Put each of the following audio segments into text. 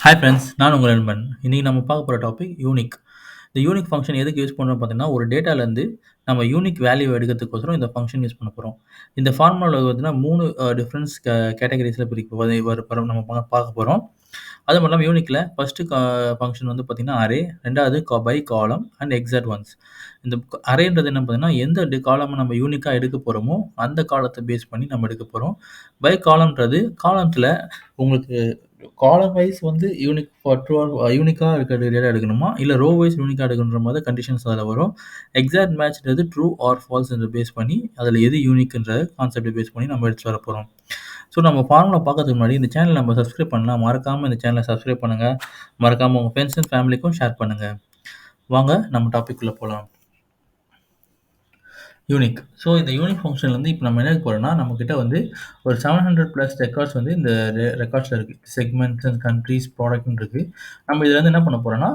Hi friends, நான் உங்கள் நண்பன். இன்னைக்கு நம்ம பார்க்க போற டாபிக் யூனிக். இந்த யூனிக் ஃபங்ஷன் எதுக்கு யூஸ் பண்றோம்னு பார்த்தீங்கன்னா, ஒரு டேட்டாலேருந்து நம்ம யூனிக் வேல்யூ எடுக்கிறதுக்கோசரம் இந்த ஃபங்ஷன் யூஸ் பண்ண போறோம். இந்த ஃபார்முலால பார்த்தீங்கன்னா 3 டிஃபரன்ஸ் கேட்டகரிஸ்ல பிரிக்க வ வர பரம் நம்ம பார்க்க போறோம். அது மட்டும் இல்லாம யூனிக்ல ஃபர்ஸ்ட்டு ஃபங்ஷன் வந்து பார்த்தீங்கன்னா அரே, 2வது பை காலம் அண்ட் எக்ஸாக்ட் ஒன்ஸ். இந்த அரேன்றது என்ன பார்த்தீங்கன்னா, எந்த காலம நம்ம யூனிக்கா எடுக்க போறோமோ, அந்த காலத்த பேஸ் பண்ணி நம்ம எடுக்க போறோம். பை காலம்ன்றது காலம்ல உங்களுக்கு காலம் வைஸ் வந்து யூனிக் ஃபார் ட்ரூ ஆர் யூனிக்கா இருக்கிற டேட்டா எடுக்கணுமா? இல்ல ரோ வைஸ் யூனிக்கா எடுக்கணுன்ற மாரி கண்டிஷன்ஸ் அதில வரும். எக்ஸாக்ட் மேட்ச்ன்றது ட்ரூ ஆர் ஃபால்ஸ்ன்ற பேஸ் பண்ணி, அதில எது யூனிக்ன்ற கான்செப்ட்ட பேஸ் பண்ணி நம்ம எடுத்துட்டு வர போறோம். ஸோ நம்ம ஃபார்முலா பார்க்கறதுக்கு முன்னாடி இந்த சேனல் நம்ம சப்ஸ்கிரைப் பண்ணலாம். மறக்காம இந்த சேனல சப்ஸ்கிரைப் பண்ணுங்க. மறக்காம உங்க ஃப்ரெண்ட்ஸ் அண்ட் ஃபேமிலிக்கும் ஷேர் பண்ணுங்க. வாங்க நம்ம டாபிக் குள்ள போலாம். யூனிக். ஸோ இந்த யூனிக் ஃபங்ஷன்லேருந்து இப்போ நம்ம என்ன போறோம்னா, நம்மகிட்ட வந்து ஒரு 700 பிளஸ் ரெக்கார்ட்ஸ் வந்து இந்த ரெக்கார்ட்ஸ்ல இருக்கு. செக்மெண்ட்ஸ் அண்ட் கண்ட்ரீஸ், ப்ராடக்ட்ன்னு இருக்கு. நம்ம இதுலேருந்து என்ன பண்ண போறோம்னா,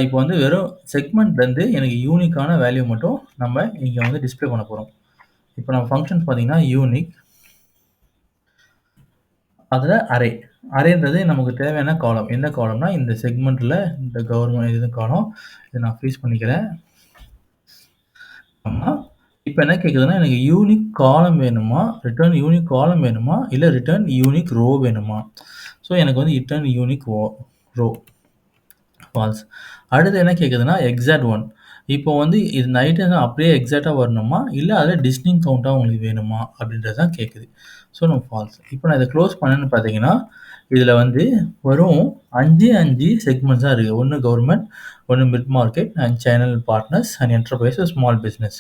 இப்போ வந்து வெறும் செக்மெண்ட்லேருந்து எனக்கு யூனிக்கான வேல்யூ மட்டும் நம்ம இங்க வந்து டிஸ்ப்ளே பண்ண போறோம். இப்போ நம்ம ஃபங்ஷன்ஸ் பார்த்தீங்கன்னா, யூனிக் அதில அரே. அரேன்றது நமக்கு தேவையான காலம். எந்த காலம்னா, இந்த செக்மெண்ட்ல இந்த கவர்மெண்ட் இது காலம். இத நான் ஃப்ரீஸ் பண்ணிக்கிறேன். ஆமா. இப்ப என்ன கேட்குதுன்னா, எனக்கு யூனிக் காலம் வேணுமா? ரிட்டர்ன் யூனிக் காலம் வேணுமா? இல்ல ரிட்டர்ன் யூனிக் ரோ வேணுமா? ஸோ எனக்கு வந்து ரிட்டர்ன் யூனிக் ரோ. ஃபால்ஸ். அடுத்து என்ன கேட்குதுன்னா, எக்ஸாக்ட் ஒன். இப்போ வந்து இந்த ஐட்டம் அப்படியே எக்ஸாக்ட்டா வரணுமா? இல்ல அதில டிஸ்டிங்க்ட் கவுண்ட்டா உங்களுக்கு வேணுமா? அப்படின்றது தான் கேட்குது. ஸோ நம்ம ஃபால்ஸ். இப்போ நான் இத க்ளோஸ் பண்ணேன்னு பார்த்தீங்கன்னா, இதில வந்து வெறும் 5 செக்மெண்ட்ஸ் தான் இருக்கு. ஒண்ணு கவர்ன்மென்ட், ஒண்ணு mid market and channel partners and enterprises, small business.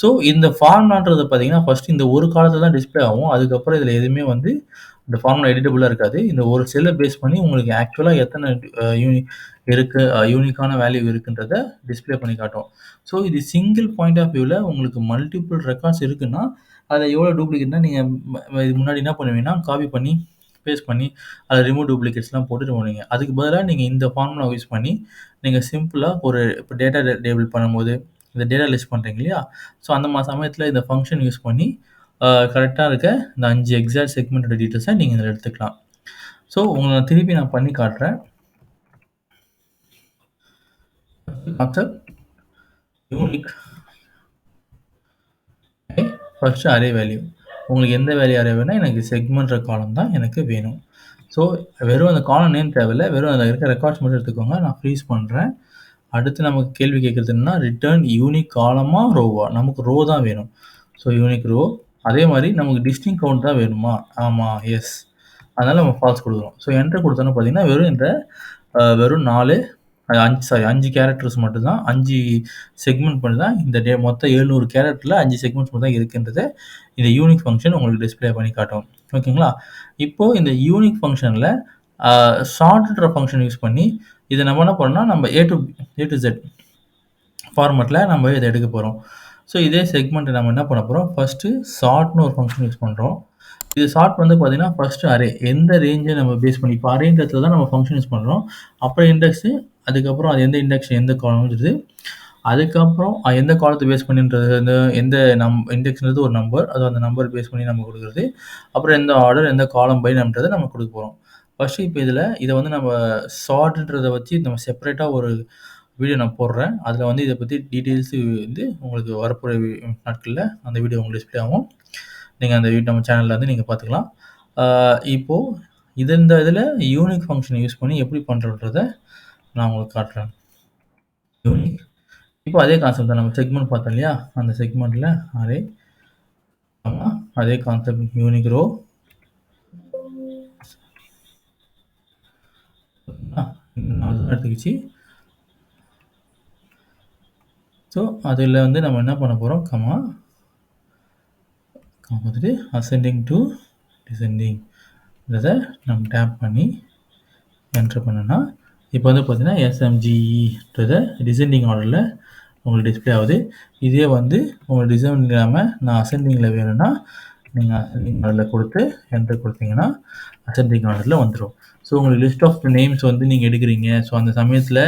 So இந்த ஃபார்முலான்றது பார்த்தீங்கன்னா, ஃபர்ஸ்ட் இந்த ஒரு காலத்துல தான் டிஸ்ப்ளே ஆகும். அதுக்கப்புறம் இதில எதுவுமே வந்து இந்த ஃபார்முலா எடிட்டபிளா இருக்காது. இந்த ஒரு செல்ல பேஸ் பண்ணி உங்களுக்கு ஆக்சுவலா எத்தன இருக்கு யூனிக்கான வேல்யூ இருக்குன்றத டிஸ்ப்ளே பண்ணி காட்டும். ஸோ இது சிங்கிள் பாயிண்ட் ஆஃப் வியூல உங்களுக்கு மல்டிபிள் ரெக்கார்ட்ஸ் இருக்குன்னா, அதில எவ்வளோ டூப்ளிகேட்னா நீங்க இதுக்கு முன்னாடி என்ன பண்ணுவீங்கன்னா, காப்பி பண்ணி, பேஸ்ட் பண்ணி, அதில ரிமூவ் டூப்ளிகேட்ஸ்லாம் போட்டுட்டு போனீங்க. அதுக்கு பதிலா நீங்க இந்த ஃபார்முலா யூஸ் பண்ணி, நீங்க சிம்பிளா ஒரு இப்போ டேட்டா டேபிள் பண்ணும்போது, இந்த டேட்டா லிஸ்ட் பண்றீங்க இல்லையா? ஸோ அந்த சமயத்தில இந்த ஃபங்ஷன் யூஸ் பண்ணி, கரெக்ட்டா இருக்க இந்த 5 எக்ஸாக்ட் செக்மெண்டோட டீட்டெயில்ஸ நீங்க இதில எடுத்துக்கலாம். ஸோ நான் திருப்பி பண்ணி காட்டுறேன். Concept unique first array value. உங்களுக்கு எந்த வேல்யூ அரே வேணும்னா, எனக்கு செக்மெண்ட்ற காலம் தான் எனக்கு வேணும். ஸோ வெறும் அந்த காலம் நேம் தேவையில்ல. வெறும் அதில இருக்க ரெக்கார்ட்ஸ் மட்டும் எடுத்துக்கோங்க. நான் ஃப்ரீஸ் பண்றேன். அடுத்து நமக்கு கேள்வி கேட்கிறது என்னன்னா, ரிட்டர்ன் யூனிக் காலமா? ரோவா? நமக்கு ரோ தான் வேணும். So unique row. அதே மாரி நமக்கு டிஸ்டிங்க்ட் கவுண்ட் தான் வேணுமா? ஆமா. எஸ். அதனால நம்ம ஃபால்ஸ் குடுக்குறோம். ஸோ என்டர் குடுத்தோம்னா பார்த்தீங்கன்னா, வெறும் இந்த வெறும் 4 5 கேரக்டர்ஸ் மட்டும் தான் 5 செக்மெண்ட் பண்ணி தான் இந்த மொத்தம் 700 கேரக்டர்ல 5 செக்மெண்ட்ஸ் மட்டும் தான் இருக்குன்றத இந்த யூனிக் ஃபங்ஷன் உங்களுக்கு டிஸ்ப்ளே பண்ணி காட்டும். ஓகேங்களா? இப்போ இந்த யூனிக் ஃபங்ஷன்ல சார்ட்ன்ற ஃபங்ஷன் யூஸ் பண்ணி இத நம்ம என்ன பண்ணோம்னா, நம்ம ஏ டூ இசட் ஃபார்மேட்ல நம்ம இத எடுக்க போறோம். ஸோ இதே செக்மெண்ட்ட நம்ம என்ன பண்ண போறோம், ஃபர்ஸ்ட்டு சார்ட்ன்னு ஒரு ஃபங்ஷன் யூஸ் பண்றோம். இது சார்ட் வந்து பார்த்தீங்கன்னா, ஃபர்ஸ்ட்டு அரே. எந்த ரேஞ்ச நம்ம பேஸ் பண்ணி இப்போ அரேன்ற இடத்துல தான் நம்ம ஃபங்ஷன் யூஸ் பண்றோம். அப்புறம் இண்டெக்ஸு, அதுக்கப்புறம் அது எந்த இண்டெக்ஸ், எந்த காலம்ன்றது. அதுக்கப்புறம் எந்த காலத்த பேஸ் பண்ணின்றது, எந்த இண்டெக்ஸ்ன்றது ஒரு நம்பர். அது அந்த நம்பர் பேஸ் பண்ணி நம்ம குடுக்குறது. அப்புறம் எந்த ஆர்டர், எந்த காலம் பைன்றத நம்ம குடுக்க போறோம். ஃபர்ஸ்ட்டு இப்ப இத வந்து நம்ம சார்ட்ன்றத வச்சு நம்ம செப்பரேட்டா ஒரு வீடியோ நான் போடுறேன். அதில வந்து இத பத்தி டீட்டெயில்ஸ் வந்து உங்களுக்கு வரப்போற நாட்கள்ல அந்த வீடியோ உங்களுக்கு டிஸ்ப்ளே ஆகும். நீங்க அந்த நம்ம சேனல்ல வந்து நீங்க பார்த்துக்கலாம். ஆ இப்போ இந்த இதில யூனிக் ஃபங்ஷன் யூஸ் பண்ணி எப்படி பண்றோன்றத நான் உங்களுக்கு காட்டுறேன். யூனிக். இப்போ அதே கான்செப்ட் தான். நம்ம செக்மெண்ட் பார்த்தோம் இல்லையா? அந்த செக்மெண்ட்ல அரே, ஆமா, அதே கான்செப்ட் யூனிக் ரோ. எடுத்துக்கிச்சு. ஸோ அதில வந்து நம்ம என்ன பண்ண போறோம், வந்துட்டு அசெண்டிங் டூ டிசெண்டிங் இத நம்ம டேப் பண்ணி என்டர் பண்ணோம்னா, இப்போ வந்து பார்த்தீங்கன்னா, எஸ்எம்ஜிஇன்றத டிசெண்டிங் ஆர்டர்ல உங்களுக்கு டிஸ்ப்ளே ஆகுது. இதே வந்து உங்களுக்கு டிசெண்டிங் இல்லாம நான் அசெண்டிங்ல வேணும்னா, நீங்க அசெண்டிங் ஆர்டர்ல குடுத்து என்டர் குடுத்தீங்கன்னா, அசெண்டிங் ஆர்டர்ல வந்துரும். ஸோ உங்களுக்கு லிஸ்ட் ஆஃப் நேம்ஸ் வந்து நீங்க எடுக்குறீங்க. ஸோ அந்த சமயத்தில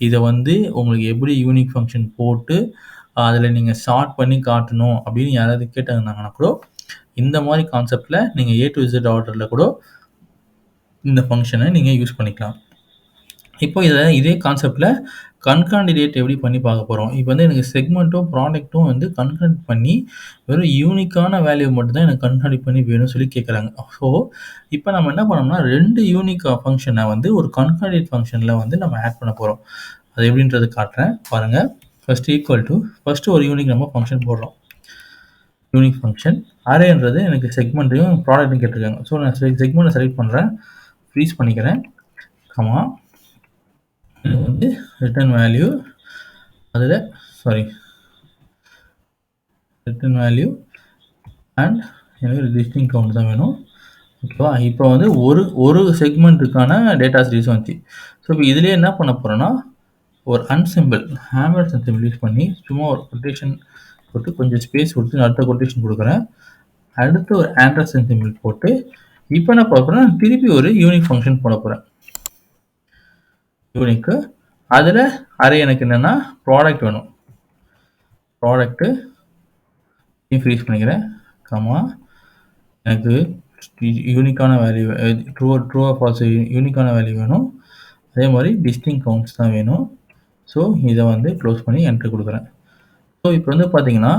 இத வந்து உங்களுக்கு எப்படி யூனிக் ஃபங்ஷன் போட்டு, அதில நீங்க சார்ட் பண்ணி காட்டணும் அப்படின்னு யாராவது கேட்டாங்கன்னா கூட, இந்த மாரி கான்செப்ட்ல நீங்க ஏ டூ இசட் ஆர்டர்ல கூட இந்த ஃபங்ஷன நீங்க யூஸ் பண்ணிக்கலாம். இப்போ இதே கான்செப்ட்ல கன்காண்டிடேட் எப்படி பண்ணி பார்க்க போறோம். இப்போ வந்து எனக்கு செக்மென்ட்டும், ப்ராடக்ட்டும் வந்து கன்கார்டினேட் பண்ணி வெறும் யூனிக்கான வேல்யூ மட்டும் தான் எனக்கு கன்கார்டினேட் பண்ணி வேணும்னு சொல்லி கேட்குறாங்க. ஸோ, இப்போ நம்ம என்ன பண்ணோம்னா 2 யூனிக் ஃபங்ஷன வந்து ஒரு கன்கார்டினேட் ஃபங்ஷன்ல வந்து நம்ம ஆட் பண்ண போறோம். அது எப்படின்றது காட்டுறேன் பாருங்க. ஃபர்ஸ்ட் ஈக்குவல் டூ ஃபர்ஸ்ட் ஒரு யூனிக் நம்ம ஃபங்ஷன் போடுறோம். யூனிக் ஃபங்ஷன் அரேன்றது எனக்கு செக்மெண்ட்டையும் ப்ராடக்ட்டும் கேட்டிருக்காங்க. ஸோ, நான் செக்மெண்ட்டை செலக்ட் பண்ணுறேன். ஃப்ரீஸ் பண்ணிக்கிறேன். கமா இது வந்து ரிட்டர்ன் வேல்யூ அதில் ரிட்டர்ன் வேல்யூ அண்ட் எனக்கு டிஸ்டிங் கவுண்ட் தான் வேணும். ஓகேவா? இப்போ வந்து ஒரு செக்மெண்ட்டுக்கான டேட்டா சீரிஸ் வந்துச்சு. ஸோ இப்போ இதுலேயே என்ன பண்ண போகிறோன்னா ஒரு அன்சிம்பிள் ஹேமர்சன் சிம்பிள் யூஸ் பண்ணி சும்மா ஒரு கொட்டேஷன் போட்டு கொஞ்சம் ஸ்பேஸ் கொடுத்து அடுத்த கொட்டேஷன் கொடுக்குறேன். அடுத்து ஒரு ஆண்டர்சன் சிம்பிள் போட்டு இப்போ என்ன பார்க்குறேன்னா திருப்பி ஒரு யூனிக் ஃபங்க்ஷன் போட போகிறேன். யூனிக்கு அதில் அரே எனக்கு என்னென்னா ப்ராடக்ட் வேணும். ப்ராடக்ட்டு ஃப்ரீஸ் பண்ணிக்கிறேன். கமா எனக்கு யூனிக்கான வேல்யூ ட்ரூ ஃபால்ஸ் யூனிக்கான வேல்யூ வேணும். அதே மாதிரி டிஸ்டிங் கவுண்ட்ஸ் தான் வேணும். ஸோ இதை வந்து க்ளோஸ் பண்ணி என்ட்ரு கொடுக்குறேன். ஸோ இப்போ வந்து பார்த்தீங்கன்னா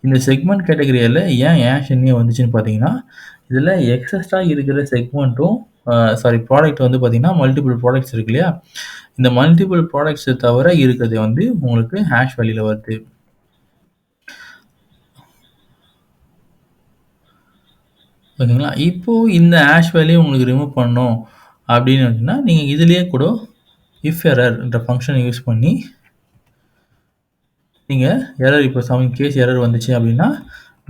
இந்த செக்மெண்ட் கேட்டகரியில் ஏன் ஆஷன்னே வந்துச்சுன்னு பார்த்தீங்கன்னா இதில் எக்ஸஸ்டாக இருக்கிற செக்மெண்ட்டும் ப்ராடக்ட் வந்து பார்த்தீங்கன்னா மல்டிபிள் ப்ராடக்ட்ஸ் இருக்கு இல்லையா, இந்த மல்டிபிள் ப்ராடக்ட்ஸை தவிர இருக்கிறது வந்து உங்களுக்கு ஹேஷ் வேல்யூவில் வருது. ஓகேங்களா? இப்போது இந்த ஹேஷ் வேல்யூ உங்களுக்கு ரிமூவ் பண்ணணும் அப்படின்னு வந்துச்சுன்னா நீங்கள் இதுலேயே கூட இஃப் எரர்ன்ற ஃபங்க்ஷனை யூஸ் பண்ணி நீங்கள் எரர் இப்போ கேஸ் எரர் வந்துச்சு அப்படின்னா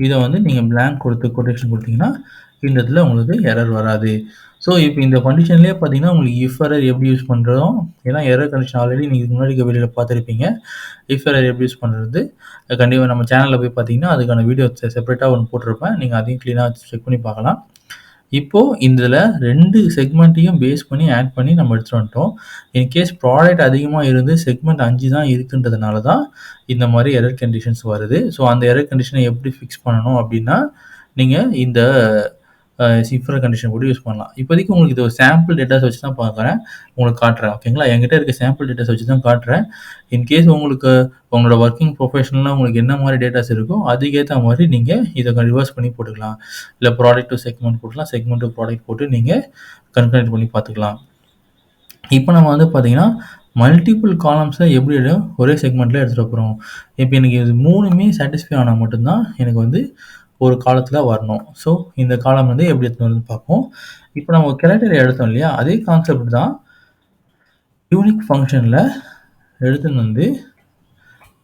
இதை வந்து நீங்கள் பிளாங்க் கொடுத்து கொட்டேஷன் கொடுத்தீங்கன்னா இந்த இடத்துல உங்களுக்கு எரர் வராது. ஸோ இப்போ இந்த கண்டிஷன்லேயே பார்த்தீங்கன்னா உங்களுக்கு இஃப் எரர் எப்படி யூஸ் பண்ணுறோம், ஏன்னா எரர் கண்டிஷன் ஆல்ரெடி நீங்கள் முன்னாடி வீடியோவில் பார்த்துருப்பீங்க. இஃப் எரர் எப்படி யூஸ் பண்ணுறது கண்டிப்பாக நம்ம சேனலில் போய் பார்த்தீங்கன்னா அதுக்கான வீடியோ செப்பரேட்டாக ஒன்று போட்டிருப்பேன். நீங்கள் அதையும் க்ளீனாக செக் பண்ணி பார்க்கலாம். இப்போது இதில் 2 செக்மெண்ட்டையும் பேஸ் பண்ணி ஆட் பண்ணி நம்ம எடுத்துகிட்டு வந்துட்டோம். இன்கேஸ் ப்ராடக்ட் அதிகமாக இருந்து செக்மெண்ட் 5 தான் இருக்குன்றதுனால தான் இந்த மாதிரி எரர் கண்டிஷன்ஸ் வருது. ஸோ அந்த எரர் கண்டிஷனை எப்படி ஃபிக்ஸ் பண்ணணும் அப்படின்னா நீங்கள் இந்த சிஃபர் கண்டிஷன் கூட யூஸ் பண்ணலாம். இப்போதைக்கு உங்களுக்கு இது ஒரு சாம்பிள் டேட்டாஸ் வச்சு தான் பார்க்குறேன், உங்களுக்கு காட்டுறேன். ஓகேங்களா? என்கிட்ட இருக்க சாம்பிள் டேட்டாஸ் வச்சு தான் காட்டுறேன். இன்கேஸ் உங்களுக்கு உங்களோட ஒர்க்கிங் ப்ரொஃபஷனலாக உங்களுக்கு என்ன மாதிரி டேட்டாஸ் இருக்கோ அதுக்கேற்ற மாதிரி நீங்கள் இதை ரிவர்ஸ் பண்ணி போட்டுக்கலாம். இல்லை ப்ராடக்ட் டு செக்மெண்ட் போட்டுக்கலாம், செக்மெண்ட் டு ப்ராடக்ட் போட்டு நீங்கள் கன்கனெக்ட் பண்ணி பார்த்துக்கலாம். இப்போ நம்ம வந்து பார்த்தீங்கன்னா மல்டிபிள் காலம்ஸை எப்படி ஒரே செக்மெண்ட்டில் எடுத்துகிட்டு போகிறோம். இப்போ எனக்கு இது 3மே சாட்டிஸ்ஃபை ஆனால் மட்டும்தான் எனக்கு வந்து ஒரு காலத்தில் வரணும். ஸோ இந்த காலம் வந்து எப்படி எடுத்துன்னு வந்து பார்ப்போம். இப்போ நம்ம கேரக்டர் எடுத்தோம் இல்லையா, அதே கான்செப்ட் தான் யூனிக் ஃபங்க்ஷனில் எடுத்துன்னு வந்து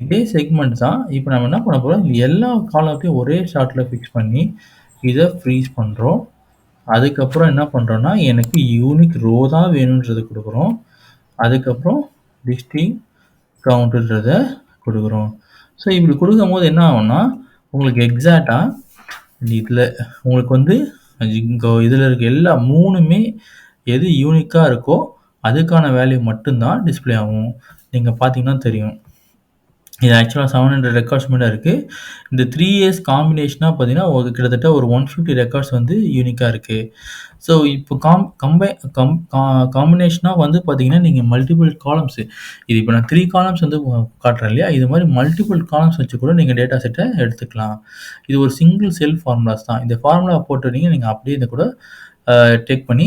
இதே செக்மெண்ட் தான். இப்போ நம்ம என்ன பண்ண போகிறோம், எல்லா காலத்தையும் ஒரே ஷார்ட்டில் ஃபிக்ஸ் பண்ணி இதை ஃப்ரீஸ் பண்ணுறோம். அதுக்கப்புறம் என்ன பண்ணுறோன்னா எனக்கு யூனிக் ரோ தான் வேணுன்றதை கொடுக்குறோம். அதுக்கப்புறம் டிஸ்டிங் கவுண்ட்டுன்றதை கொடுக்குறோம். ஸோ இப்படி கொடுக்கும்போது என்ன ஆகும்னா உங்களுக்கு எக்ஸாக்டாக இதில் உங்களுக்கு வந்து இதில் இருக்க எல்லா 3மே எது யூனிக்காக இருக்கோ அதுக்கான வேல்யூ மட்டும்தான் டிஸ்பிளே ஆகும். நீங்கள் பார்த்தீங்கன்னா தெரியும். இது ஆக்சுவலாக 700 ரெக்கார்ட்ஸ் மட்டும் இருக்குது. இந்த 3 இயர்ஸ் காம்பினேஷனாக பார்த்தீங்கன்னா கிட்டத்தட்ட ஒரு 150 ரெக்கார்ட்ஸ் வந்து யூனிக்காக இருக்குது. ஸோ இப்போ காம்பினேஷனாக வந்து பார்த்தீங்கன்னா நீங்கள் மல்டிபிள் காலம்ஸு இது இப்போ நான் 3 காலம்ஸ் வந்து காட்டுறேன் இல்லையா, இது மாதிரி மல்டிபிள் காலம்ஸ் வச்சு கூட நீங்கள் டேட்டா செட்டை எடுத்துக்கலாம். இது ஒரு சிங்கிள் செல் ஃபார்முலாஸ் தான். இந்த ஃபார்முலா போட்டுட்டீங்க நீங்கள் அப்படியே இதை கூட டேக் பண்ணி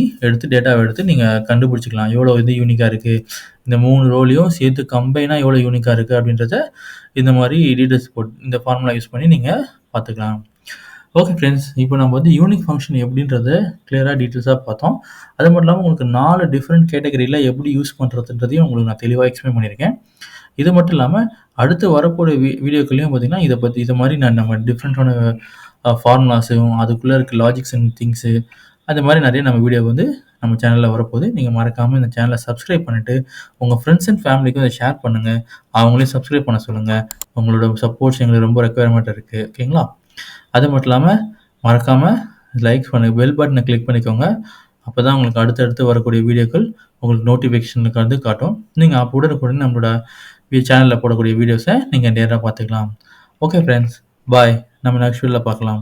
டேட்டாவை எடுத்து நீங்கள் கண்டுபிடிச்சிக்கலாம். எவ்வளோ இது யூனிக்காக இருக்குது, இந்த 3 ரோலையும் சேர்த்து கம்பைனாக எவ்வளோ யூனிக்காக இருக்குது அப்படின்றத இந்த மாதிரி டீட்டெயில்ஸ் போட்டு இந்த ஃபார்முலா யூஸ் பண்ணி நீங்கள் பார்த்துக்கலாம். ஓகே ஃப்ரெண்ட்ஸ், இப்போ நம்ம வந்து யூனிக் ஃபங்க்ஷன் எப்படின்றத கிளியராக டீட்டெயில்ஸாக பார்த்தோம். அது மட்டும் இல்லாமல் உங்களுக்கு 4 டிஃப்ரெண்ட் கேட்டகரியில் எப்படி யூஸ் பண்ணுறதுன்றதையும் உங்களுக்கு நான் தெளிவாக எக்ஸ்பிளைன் பண்ணியிருக்கேன். இது மட்டும் இல்லாமல் அடுத்து வரக்கூடிய வீடியோக்கள்லையும் பார்த்தீங்கன்னா இது மாதிரி நம்ம டிஃப்ரெண்ட்டான ஃபார்முலாஸும் அதுக்குள்ளே இருக்க லாஜிக்ஸ் அண்ட் திங்ஸு அது மாதிரி நிறைய நம்ம வீடியோ வந்து நம்ம சேனலில் வரப்போகுது. நீங்கள் மறக்காமல் இந்த சேனலை சப்ஸ்கிரைப் பண்ணிவிட்டு உங்கள் ஃப்ரெண்ட்ஸ் அண்ட் ஃபேமிலிக்கும் இதை ஷேர் பண்ணுங்கள். அவங்களையும் சப்ஸ்கிரைப் பண்ண சொல்லுங்கள். உங்களோட சப்போர்ட்ஸ் எங்களுக்கு ரொம்ப ரெக்குயர்மெண்ட் இருக்குது. ஓகேங்களா? அது மட்டும் இல்லாமல் மறக்காமல் லைக் பண்ணுங்கள், பெல் பட்டனை கிளிக் பண்ணிக்கோங்க. அப்போ தான் உங்களுக்கு அடுத்தடுத்து வரக்கூடிய வீடியோக்கள் உங்களுக்கு நோட்டிஃபிகேஷனுக்கு வந்து காட்டும். நீங்கள் அப்போ உடனுக்குடன் நம்மளோட சேனலில் போடக்கூடிய வீடியோஸை நீங்கள் நேராக பார்த்துக்கலாம். ஓகே ஃப்ரெண்ட்ஸ், பாய். நம்ம நெக்ஸ்ட் வீடியோவில் பார்க்கலாம்.